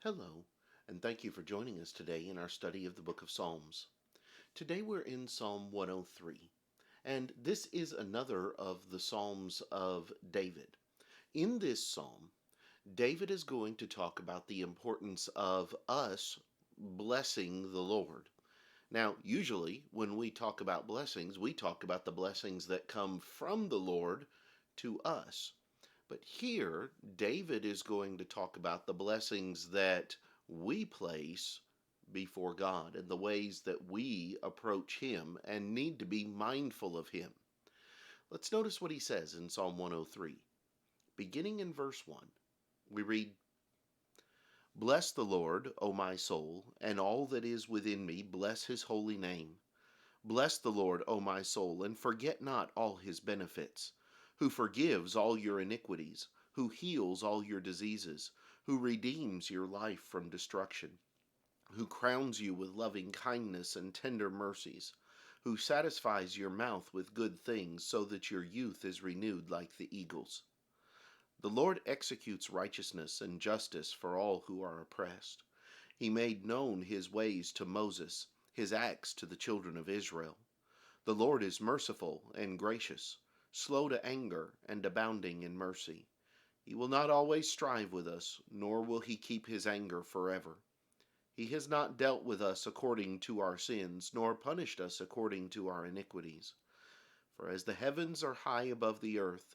Hello, and thank you for joining us today in our study of the book of Psalms. Today we're in Psalm 103, and this is another of the Psalms of David. In this psalm, David is going to talk about the importance of us blessing the Lord. Now, usually when we talk about blessings, we talk about the blessings that come from the Lord to us. But here, David is going to talk about the blessings that we place before God and the ways that we approach Him and need to be mindful of Him. Let's notice what he says in Psalm 103. Beginning in verse 1, we read, Bless the Lord, O my soul, and all that is within me, bless His holy name. Bless the Lord, O my soul, and forget not all His benefits, who forgives all your iniquities, who heals all your diseases, who redeems your life from destruction, who crowns you with loving kindness and tender mercies, who satisfies your mouth with good things, so that your youth is renewed like the eagles. The Lord executes righteousness and justice for all who are oppressed. He made known His ways to Moses, His acts to the children of Israel. The Lord is merciful and gracious, slow to anger and abounding in mercy. He will not always strive with us, nor will He keep His anger forever. He has not dealt with us according to our sins, nor punished us according to our iniquities. For as the heavens are high above the earth,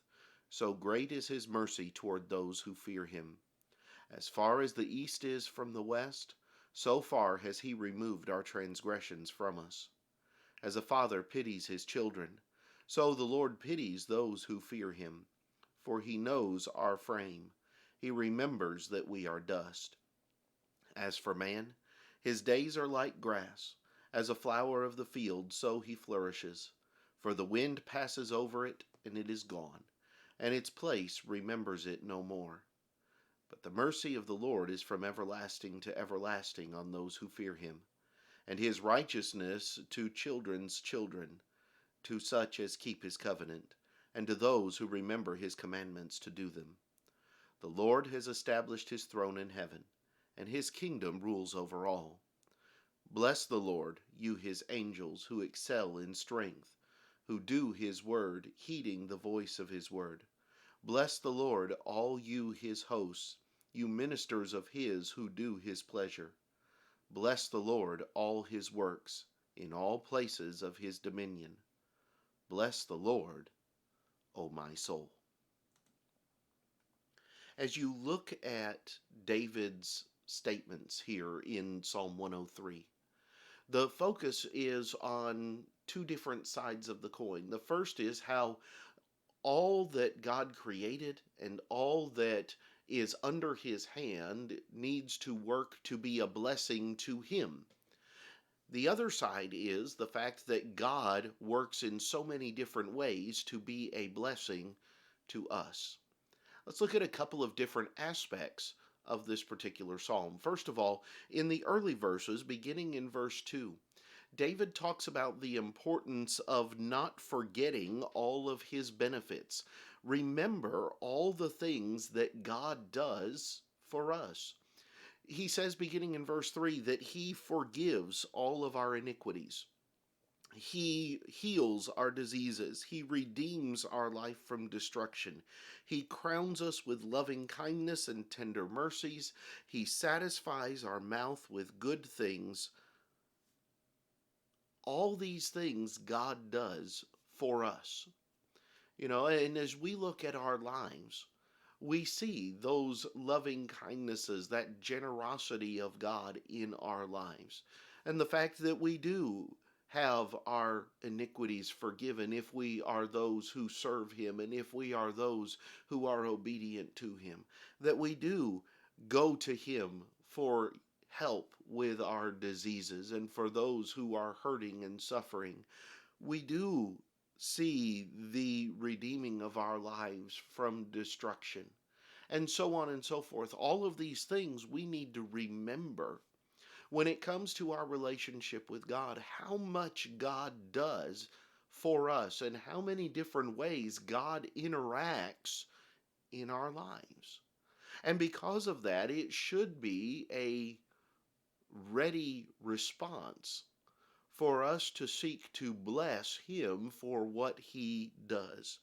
so great is His mercy toward those who fear Him. As far as the east is from the west, so far has He removed our transgressions from us. As a father pities his children, so the Lord pities those who fear Him. For He knows our frame. He remembers that we are dust. As for man, his days are like grass. As a flower of the field, so he flourishes. For the wind passes over it, and it is gone, and its place remembers it no more. But the mercy of the Lord is from everlasting to everlasting on those who fear Him, and His righteousness to children's children, to such as keep His covenant, and to those who remember His commandments to do them. The Lord has established His throne in heaven, and His kingdom rules over all. Bless the Lord, you His angels, who excel in strength, who do His word, heeding the voice of His word. Bless the Lord, all you His hosts, you ministers of His who do His pleasure. Bless the Lord, all His works, in all places of His dominion. Bless the Lord, O my soul. As you look at David's statements here in Psalm 103, the focus is on two different sides of the coin. The first is how all that God created and all that is under His hand needs to work to be a blessing to Him. The other side is the fact that God works in so many different ways to be a blessing to us. Let's look at a couple of different aspects of this particular psalm. First of all, in the early verses, beginning in verse 2, David talks about the importance of not forgetting all of his benefits. Remember all the things that God does for us. He says, beginning in verse 3, that He forgives all of our iniquities. He heals our diseases. He redeems our life from destruction. He crowns us with loving kindness and tender mercies. He satisfies our mouth with good things. All these things God does for us. And as we look at our lives, we see those loving kindnesses, that generosity of God in our lives. And the fact that we do have our iniquities forgiven if we are those who serve Him and if we are those who are obedient to Him. That we do go to Him for help with our diseases and for those who are hurting and suffering. We do see the redeeming of our lives from destruction, and so on and so forth. All of these things we need to remember when it comes to our relationship with God, how much God does for us and how many different ways God interacts in our lives. And because of that, it should be a ready response for us to seek to bless him for what he does.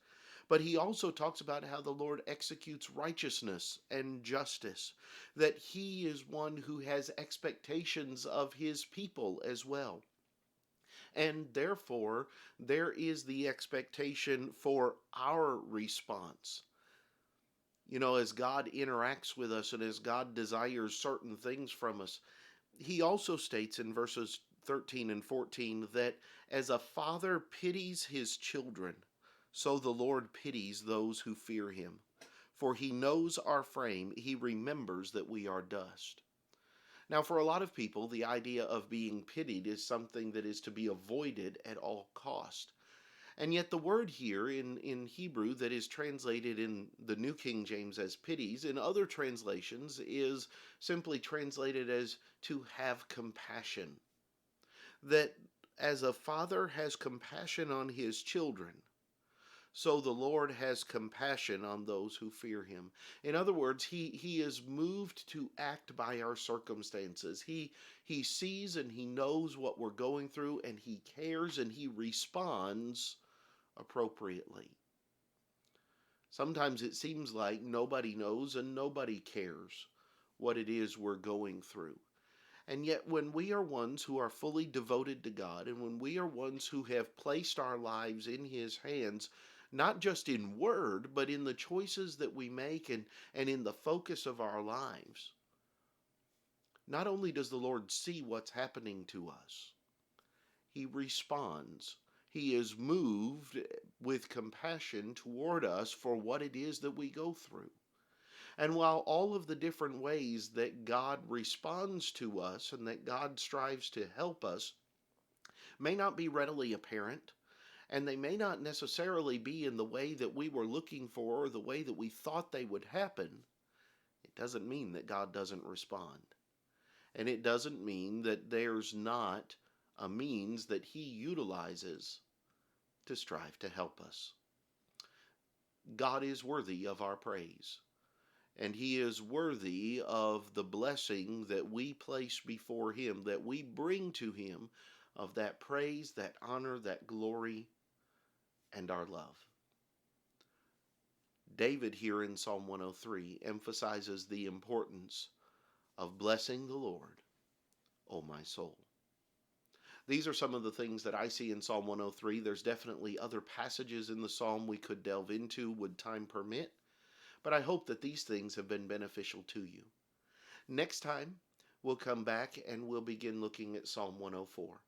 But he also talks about how the Lord executes righteousness and justice, that he is one who has expectations of his people as well. And therefore, there is the expectation for our response. You know, as God interacts with us and as God desires certain things from us, he also states in verses 13 and 14 that as a father pities his children, so the Lord pities those who fear him. For he knows our frame, he remembers that we are dust. Now, for a lot of people, the idea of being pitied is something that is to be avoided at all cost. And yet, the word here in Hebrew that is translated in the New King James as pities, in other translations, is simply translated as to have compassion. That as a father has compassion on his children, so the Lord has compassion on those who fear him. In other words, he is moved to act by our circumstances. He sees and he knows what we're going through, and he cares and he responds appropriately. Sometimes it seems like nobody knows and nobody cares what it is we're going through. And yet, when we are ones who are fully devoted to God, and when we are ones who have placed our lives in his hands, not just in word, but in the choices that we make and in the focus of our lives, not only does the Lord see what's happening to us, he responds. He is moved with compassion toward us for what it is that we go through. And while all of the different ways that God responds to us and that God strives to help us may not be readily apparent, and they may not necessarily be in the way that we were looking for or the way that we thought they would happen, it doesn't mean that God doesn't respond. And it doesn't mean that there's not a means that he utilizes to strive to help us. God is worthy of our praise, and he is worthy of the blessing that we place before him, that we bring to him, of that praise, that honor, that glory, and our love. David here in Psalm 103 emphasizes the importance of blessing the Lord, O my soul. These are some of the things that I see in Psalm 103. There's definitely other passages in the psalm we could delve into, would time permit, but I hope that these things have been beneficial to you. Next time, we'll come back and we'll begin looking at Psalm 104.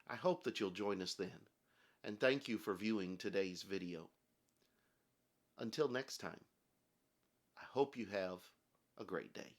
I hope that you'll join us then, and thank you for viewing today's video. Until next time, I hope you have a great day.